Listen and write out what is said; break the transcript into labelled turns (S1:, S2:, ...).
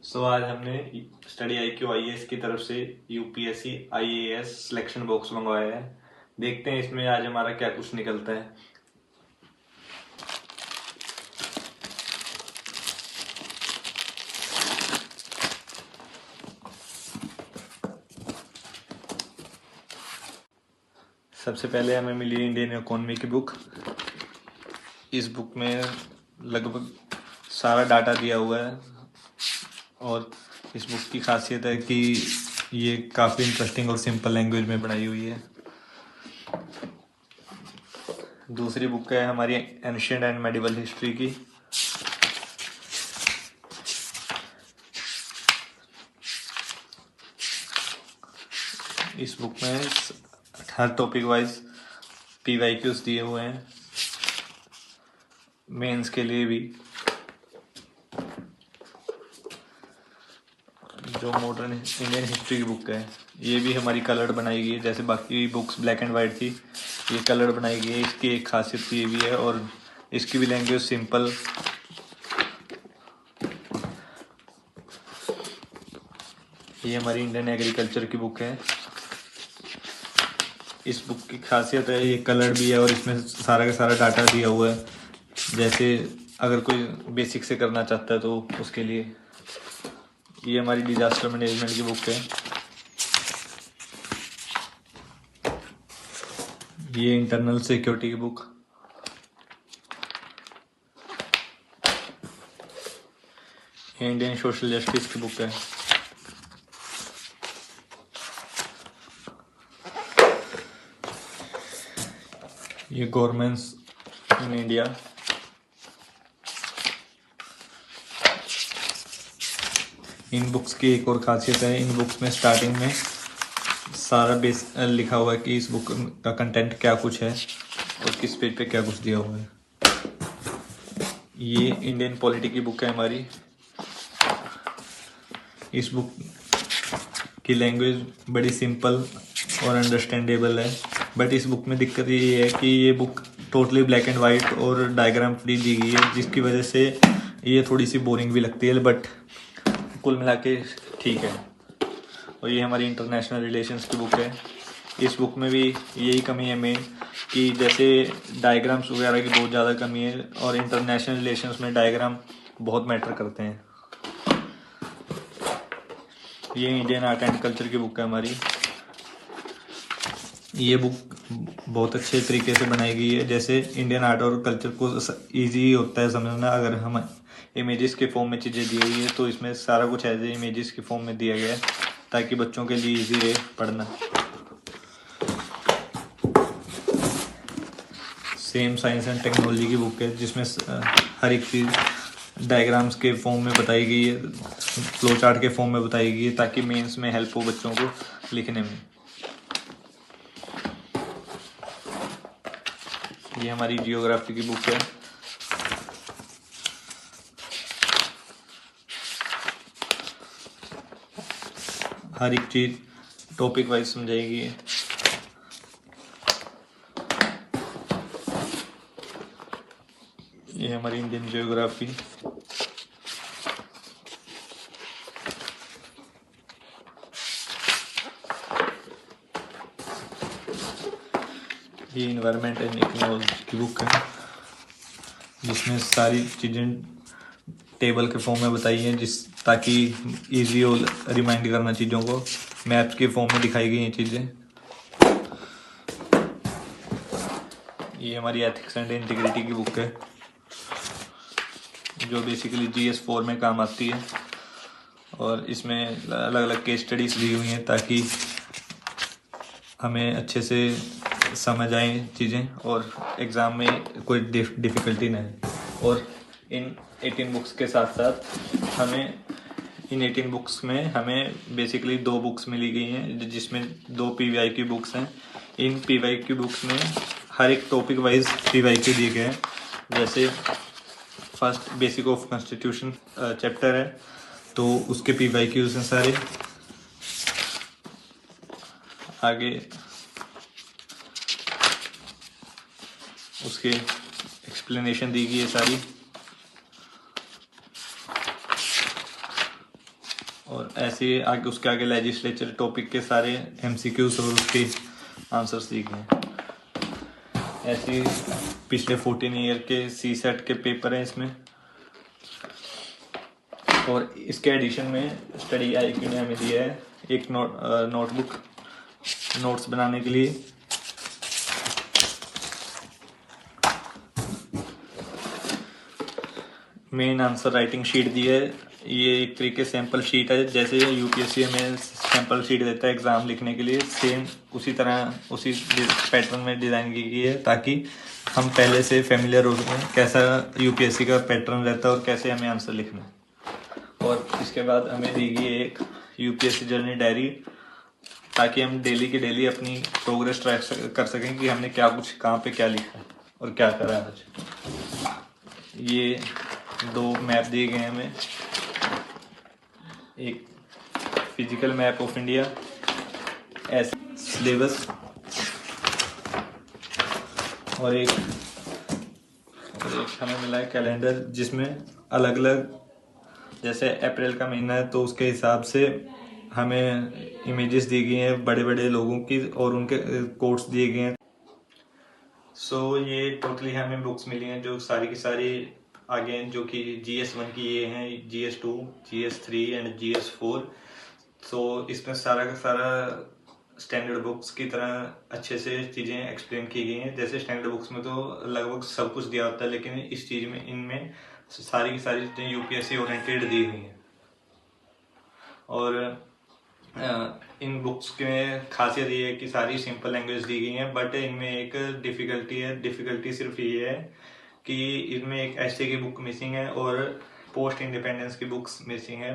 S1: आज हमने study IQ IAS की तरफ से UPSC IAS सिलेक्शन बॉक्स मंगवाया है। देखते हैं इसमें आज हमारा क्या कुछ निकलता है। सबसे पहले हमें मिली इंडियन इकोनॉमी की बुक। इस बुक में लगभग सारा डाटा दिया हुआ है और इस बुक की खासियत है कि ये काफ़ी इंटरेस्टिंग और सिंपल लैंग्वेज में बनाई हुई है। दूसरी बुक है हमारी एंशिएंट एंड मेडिवल हिस्ट्री की। इस बुक में हर टॉपिक वाइज PYQs दिए हुए हैं, मेंस के लिए भी। जो मॉडर्न इंडियन हिस्ट्री की बुक है, ये भी हमारी कलर्ड बनाई गई है। जैसे बाकी बुक्स ब्लैक एंड वाइट थी, ये कलर्ड बनाई गई है। इसकी एक खासियत ये भी है और इसकी भी लैंग्वेज सिंपल। ये हमारी इंडियन एग्रीकल्चर की बुक है। इस बुक की खासियत है ये कलर्ड भी है और इसमें सारा का सारा डाटा दिया हुआ है। जैसे अगर कोई बेसिक से करना चाहता है तो उसके लिए। ये हमारी डिजास्टर मैनेजमेंट की बुक है। ये इंटरनल सिक्योरिटी की बुक। ये इंडियन सोशल जस्टिस की बुक है। ये governments in India. In books की एक और खासियत है, इन बुक्स में स्टार्टिंग में सारा बेस लिखा हुआ है कि इस बुक का कंटेंट क्या कुछ है और किस पेज पे क्या कुछ दिया हुआ है। ये इंडियन पॉलिटी की बुक है हमारी। इस बुक की लैंग्वेज बड़ी सिंपल और अंडरस्टैंडेबल है, बट इस बुक में दिक्कत ये है कि ये book totally black and white और डायग्राम फ्री दी गई है, जिसकी वजह से ये थोड़ी सी बोरिंग भी लगती है, बट कुल मिला के ठीक है। और ये हमारी इंटरनेशनल रिलेशंस की बुक है। इस बुक में भी यही कमी है मेन कि जैसे डायग्राम्स वगैरह की बहुत ज़्यादा कमी है और इंटरनेशनल रिलेशंस में डायग्राम बहुत मैटर करते हैं। ये इंडियन आर्ट एंड कल्चर की बुक है हमारी। ये बुक बहुत अच्छे तरीके से बनाई गई है। जैसे इंडियन आर्ट और कल्चर को ईजी होता है समझना अगर हम इमेजेस के फॉर्म में चीज़ें दी हुई है, तो इसमें सारा कुछ एज ए इमेजेस के फॉर्म में दिया गया है ताकि बच्चों के लिए ईजी रहे पढ़ना। सेम साइंस एंड टेक्नोलॉजी की बुक है, जिसमें हर एक चीज़ डायग्राम्स के फॉर्म में बताई गई है, फ्लो चार्ट के फॉर्म में बताई गई है ताकि मेंस में हेल्प हो बच्चों को लिखने में। ये हमारी जियोग्राफी की बुक है। हर एक चीज टॉपिक वाइज समझाएगी। ये हमारी इंडियन जियोग्राफी। ये इन्वायरमेंट एंड इकोलॉजी की बुक है, जिसमें सारी चीज़ें टेबल के फॉर्म में बताई हैं ताकि इजी हो रिमाइंड करना चीज़ों को। मैप्स के फॉर्म में दिखाई गई हैं चीज़ें। ये हमारी एथिक्स एंड इंटीग्रिटी की बुक है, जो बेसिकली GS4 में काम आती है और इसमें अलग अलग केस स्टडीज दी हुई हैं ताकि हमें अच्छे से समझ आए चीज़ें और एग्ज़ाम में कोई डिफ़िकल्टी ना है। और इन 18 बुक्स के साथ साथ इन 18 बुक्स में हमें बेसिकली 2 बुक्स मिली गई हैं, जिसमें 2 PYQ बुक्स हैं। इन PYQ बुक्स में हर एक टॉपिक वाइज PYQ दिए गए हैं। जैसे first basic of constitution chapter है, तो उसके PYQs हैं सारे। आगे उसके एक्सप्लेनेशन दी गई है सारी। और ऐसे आगे उसके आगे लेजिस्लेचर टॉपिक के सारे MCQs और उसके आंसर्स दिए हैं। ऐसे पिछले 14 ईयर के CSET के पेपर हैं इसमें। और इसके एडिशन में स्टडी IQ ने हमें दिया है एक नोटबुक नोट्स बनाने के लिए। मेन आंसर राइटिंग शीट दी है। ये एक तरीके सैंपल शीट है, जैसे UPSC में सैंपल शीट देता है एग्ज़ाम लिखने के लिए, सेम उसी तरह उसी पैटर्न में डिज़ाइन की गई है, ताकि हम पहले से फेमिलियर हो सकें कैसा UPSC का पैटर्न रहता है और कैसे हमें आंसर लिखना है। और इसके बाद हमें दी गई एक UPSC जर्नी डायरी, ताकि हम डेली के डेली अपनी प्रोग्रेस ट्रैक कर सकें कि हमने क्या कुछ कहाँ पे क्या लिखा है और क्या करा है आज। ये 2 मैप दिए गए हैं हमें, एक फिजिकल मैप ऑफ इंडिया ऐसे सिलेबस, और एक हमें मिला है कैलेंडर, जिसमें अलग अलग, जैसे अप्रैल का महीना है तो उसके हिसाब से हमें इमेजेस दी गई हैं बड़े बड़े लोगों की और उनके कोट्स दिए गए हैं। सो ये टोटली हमें बुक्स मिली हैं जो सारी की सारी आगे, जो कि GS1 की ये हैं, GS2, GS3 एंड GS4। सो इसमें सारा का सारा स्टैंडर्ड बुक्स की तरह अच्छे से चीज़ें एक्सप्लेन की गई हैं। जैसे स्टैंडर्ड बुक्स में तो लगभग सब कुछ दिया होता है, लेकिन इस चीज़ में इनमें सारी की सारी चीज़ें UPSC ओरिएंटेड दी हुई हैं। और इन बुक्स के खासियत ये है कि सारी सिंपल लैंग्वेज दी गई हैं, बट इनमें एक डिफ़िकल्टी है। डिफ़िकल्टी सिर्फ ये है कि इसमें एक ऐसे की बुक मिसिंग है और पोस्ट इंडिपेंडेंस की बुक्स मिसिंग है।